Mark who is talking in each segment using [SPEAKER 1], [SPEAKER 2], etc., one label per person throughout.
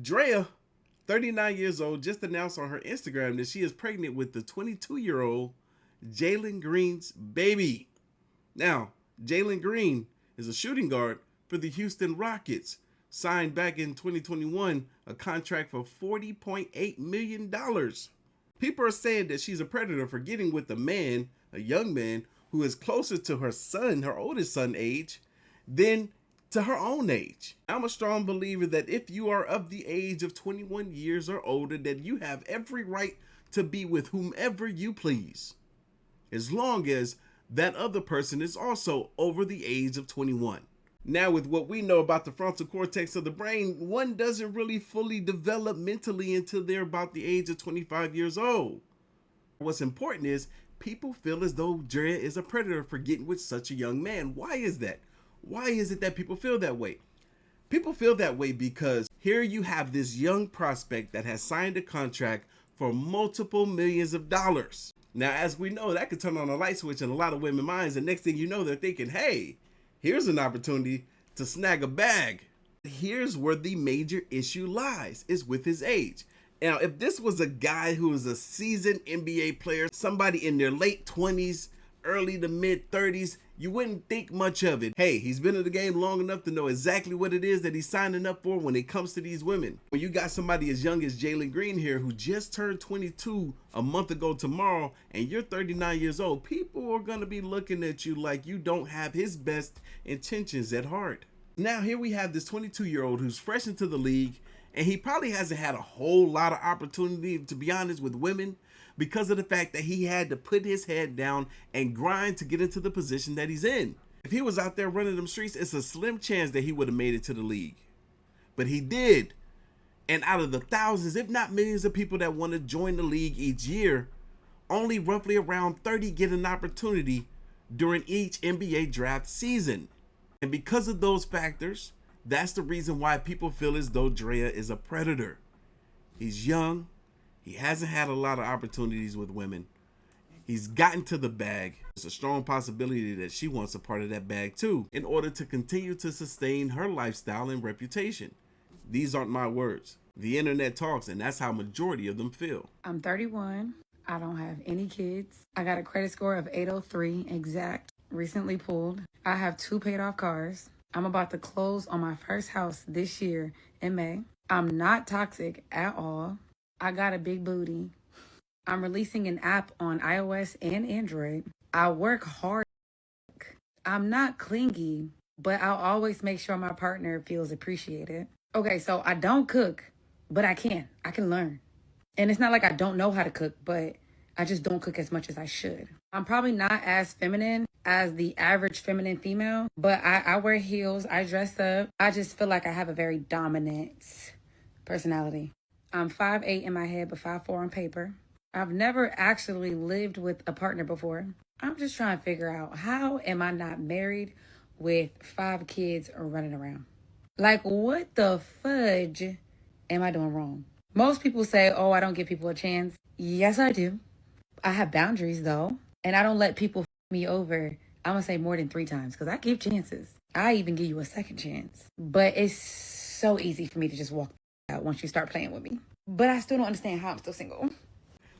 [SPEAKER 1] Draya, 39 years old, just announced on her Instagram that she is pregnant with the 22-year-old Jalen Green's baby. Now, Jalen Green is a shooting guard for the Houston Rockets, signed back in 2021 a contract for $40.8 million. People are saying that she's a predator for getting with a young man, who is closer to her son, her oldest son age, than to her own age. I'm a strong believer that if you are of the age of 21 years or older, that you have every right to be with whomever you please, as long as that other person is also over the age of 21. Now, with what we know about the frontal cortex of the brain, one doesn't really fully develop mentally until they're about the age of 25 years old. What's important is people feel as though Draya is a predator for getting with such a young man. Why is that? Why is it that people feel that way? People feel that way because here you have this young prospect that has signed a contract for multiple millions of dollars. Now, as we know, that could turn on a light switch in a lot of women's minds. And next thing you know, they're thinking, hey, here's an opportunity to snag a bag. Here's where the major issue lies, is with his age. Now, if this was a guy who was a seasoned NBA player, somebody in their late 20s, early to mid 30s, you wouldn't think much of it. Hey, he's been in the game long enough to know exactly what it is that he's signing up for when it comes to these women. When you got somebody as young as Jalen Green here, who just turned 22 a month ago tomorrow, and you're 39 years old, people are going to be looking at you like you don't have his best intentions at heart. Now, here we have this 22-year-old who's fresh into the league, and he probably hasn't had a whole lot of opportunity, to be honest, with women, because of the fact that he had to put his head down and grind to get into the position that he's in. If he was out there running them streets, it's a slim chance that he would have made it to the league. But he did. And out of the thousands, if not millions of people that want to join the league each year, only roughly around 30 get an opportunity during each NBA draft season. And because of those factors, that's the reason why people feel as though Draya is a predator. He's young. He hasn't had a lot of opportunities with women. He's gotten to the bag. There's a strong possibility that she wants a part of that bag too, in order to continue to sustain her lifestyle and reputation. These aren't my words. The internet talks, and that's how majority of them feel.
[SPEAKER 2] I'm 31. I don't have any kids. I got a credit score of 803 exact. Recently pulled. I have 2 paid off cars. I'm about to close on my first house this year in May. I'm not toxic at all. I got a big booty. I'm releasing an app on iOS and Android. I work hard. I'm not clingy, but I'll always make sure my partner feels appreciated. Okay, so I don't cook, but I can. I can learn. And it's not like I don't know how to cook, but I just don't cook as much as I should. I'm probably not as feminine as the average feminine female, but I wear heels. I dress up. I just feel like I have a very dominant personality. I'm 5'8" in my head, but 5'4" on paper. I've never actually lived with a partner before. I'm just trying to figure out, how am I not married with 5 kids running around? Like, what the fudge am I doing wrong? Most people say, oh, I don't give people a chance. Yes, I do. I have boundaries, though. And I don't let people me over, I'm going to say more than 3 times, because I give chances. I even give you a second chance. But it's so easy for me to just walk out once you start playing with me. But I still don't understand how I'm still single.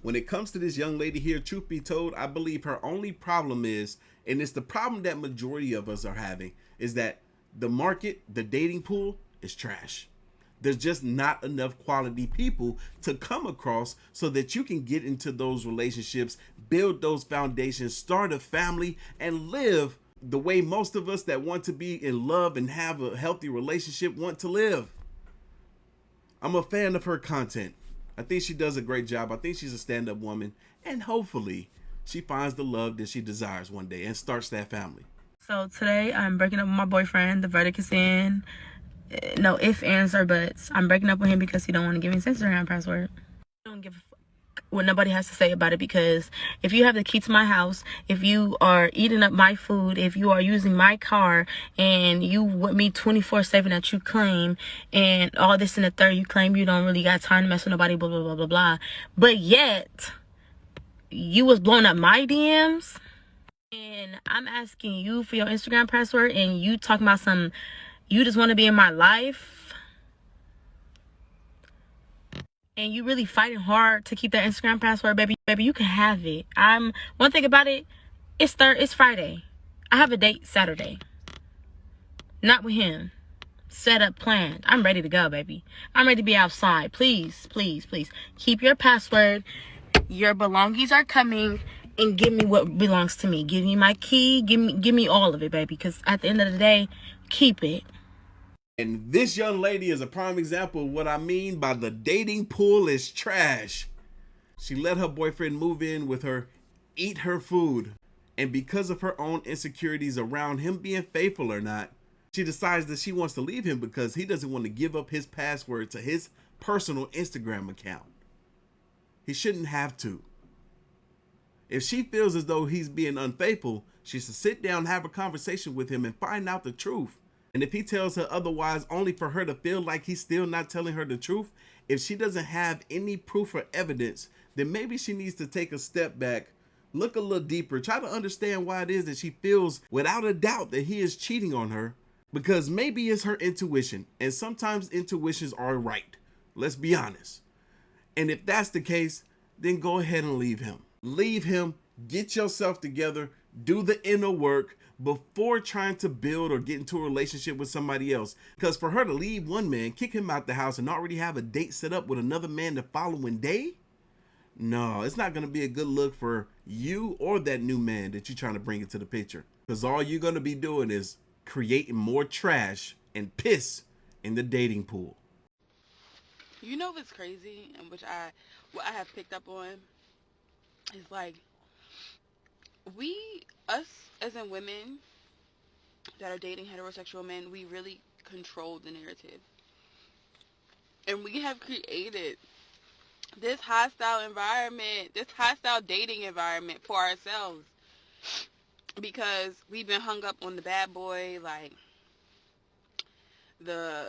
[SPEAKER 1] When it comes to this young lady here, truth be told, I believe her only problem is, and it's the problem that majority of us are having, is that the market, the dating pool, is trash. There's just not enough quality people to come across so that you can get into those relationships, build those foundations, start a family, and live the way most of us that want to be in love and have a healthy relationship want to live. I'm a fan of her content. I think she does a great job. I think she's a stand-up woman, and hopefully she finds the love that she desires one day and starts that family.
[SPEAKER 3] So today I'm breaking up with my boyfriend. The verdict is in. No ifs, ands, or buts. I'm breaking up with him because he don't want to give me his Instagram password. I don't give a fuck what nobody has to say about it, because if you have the key to my house, if you are eating up my food, if you are using my car, and you with me 24/7 that you claim, and all this and the third, you claim you don't really got time to mess with nobody, blah, blah, blah, blah, blah. But yet, you was blowing up my DMs, and I'm asking you for your Instagram password, and you talking about some, you just want to be in my life. and you really fighting hard to keep that Instagram password, baby, you can have it. One thing about it, it's Friday. I have a date Saturday. Not with him. Set up, planned. I'm ready to go, baby. I'm ready to be outside. Please, please, please. Keep your password. Your belongings are coming, and give me what belongs to me. Give me my key. Give me all of it, baby. Because at the end of the day, keep it.
[SPEAKER 1] And this young lady is a prime example of what I mean by the dating pool is trash. She let her boyfriend move in with her, eat her food, and because of her own insecurities around him being faithful or not, she decides that she wants to leave him because he doesn't want to give up his password to his personal Instagram account. He shouldn't have to. If she feels as though he's being unfaithful, she should sit down and have a conversation with him and find out the truth. And if he tells her otherwise, only for her to feel like he's still not telling her the truth, if she doesn't have any proof or evidence, then maybe she needs to take a step back, look a little deeper, try to understand why it is that she feels without a doubt that he is cheating on her, because maybe it's her intuition, and sometimes intuitions are right. Let's be honest. And if that's the case, then go ahead and leave him. Leave him, get yourself together, do the inner work before trying to build or get into a relationship with somebody else. Because for her to leave one man, kick him out the house, and already have a date set up with another man the following day, no, it's not going to be a good look for you or that new man that you're trying to bring into the picture. Because all you're going to be doing is creating more trash and piss in the dating pool.
[SPEAKER 4] You know what's crazy, and what I have picked up on is like us as in women that are dating heterosexual men, we really control the narrative, and we have created this hostile environment, this hostile dating environment for ourselves because we've been hung up on the bad boy, like the,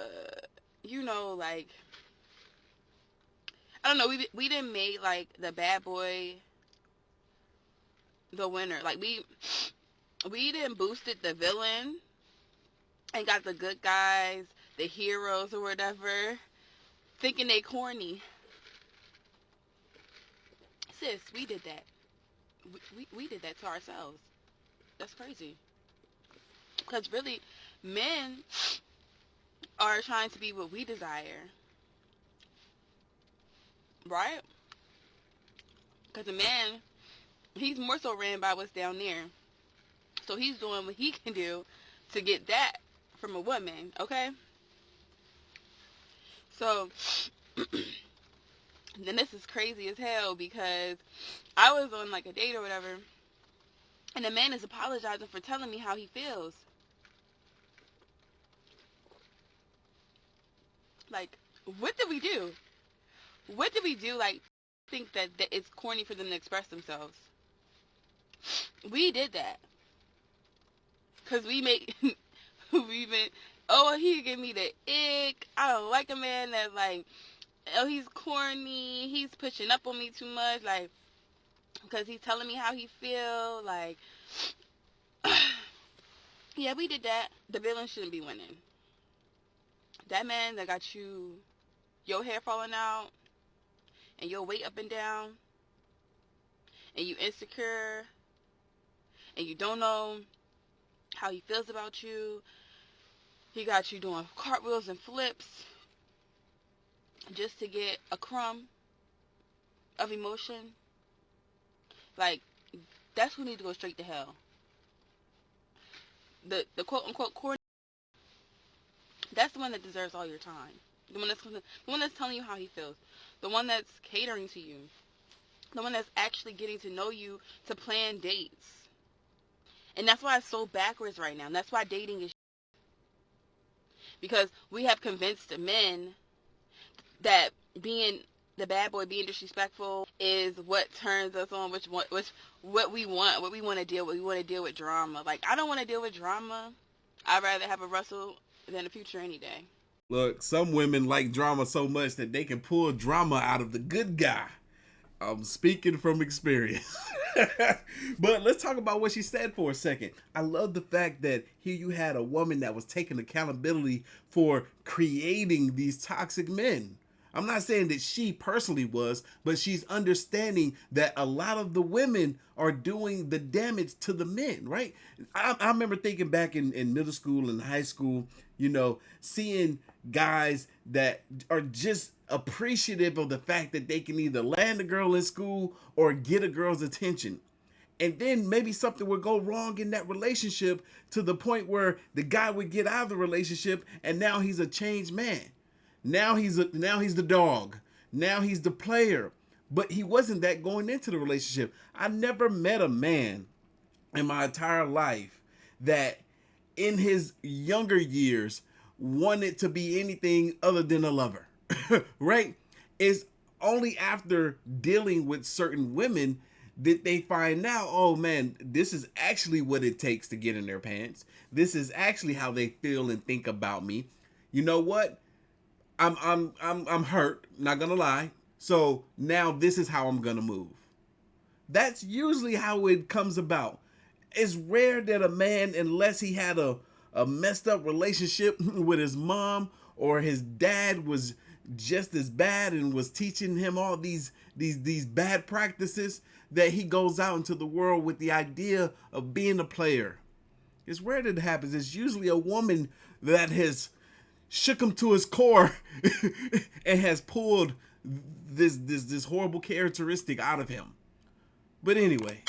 [SPEAKER 4] like I don't know, we didn't make like the bad boy the winner. Like we didn't boosted the villain and got the good guys, the heroes or whatever, thinking they corny. Sis, we did that. We did that to ourselves. That's crazy. Because really, men are trying to be what we desire, right? Because a man, he's more so ran by what's down there. So he's doing what he can do to get that from a woman, okay? So, then this is crazy as hell because I was on like a date or whatever, and the man is apologizing for telling me how he feels. Like, what did we do? What did we do? Like, think that it's corny for them to express themselves. We did that. Because we made, we been, oh, he give me the ick. I don't like a man that like, oh, he's corny. He's pushing up on me too much. Like, because he's telling me how he feel. Like, yeah, we did that. The villain shouldn't be winning. That man that got your hair falling out, and your weight up and down, and you insecure, and you don't know how he feels about you. He got you doing cartwheels and flips just to get a crumb of emotion. Like, that's who needs to go straight to hell. The quote unquote corny, that's the one that deserves all your time. The one that's telling you how he feels. The one that's catering to you. The one that's actually getting to know you to plan dates. And that's why it's so backwards right now. And that's why dating is because we have convinced the men that being the bad boy, being disrespectful is what turns us on, which what we want to deal with. We want to deal with drama. Like, I don't want to deal with drama. I'd rather have a Russell than a Future any day.
[SPEAKER 1] Look, some women like drama so much that they can pull drama out of the good guy. I'm speaking from experience. But let's talk about what she said for a second. I love the fact that here you had a woman that was taking accountability for creating these toxic men. I'm not saying that she personally was, but she's understanding that a lot of the women are doing the damage to the men, right? I remember thinking back in middle school and high school, seeing guys that are just appreciative of the fact that they can either land a girl in school or get a girl's attention. And then maybe something would go wrong in that relationship to the point where the guy would get out of the relationship and now he's a changed man. Now he's the dog. Now he's the player. But he wasn't that going into the relationship. I never met a man in my entire life that in his younger years wanted to be anything other than a lover. Right? It's only after dealing with certain women that they find out, oh man, this is actually what it takes to get in their pants. This is actually how they feel and think about me. You know what? I'm hurt, not gonna lie. So now this is how I'm gonna move. That's usually how it comes about. It's rare that a man, unless he had a messed up relationship with his mom or his dad was just as bad and was teaching him all these bad practices, that he goes out into the world with the idea of being a player. It's rare that it happens. It's usually a woman that has shook him to his core and has pulled this horrible characteristic out of him. But anyway,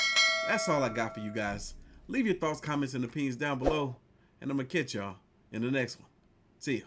[SPEAKER 1] that's all I got for you guys. Leave your thoughts, comments, and opinions down below, and I'm gonna catch y'all in the next one. See ya.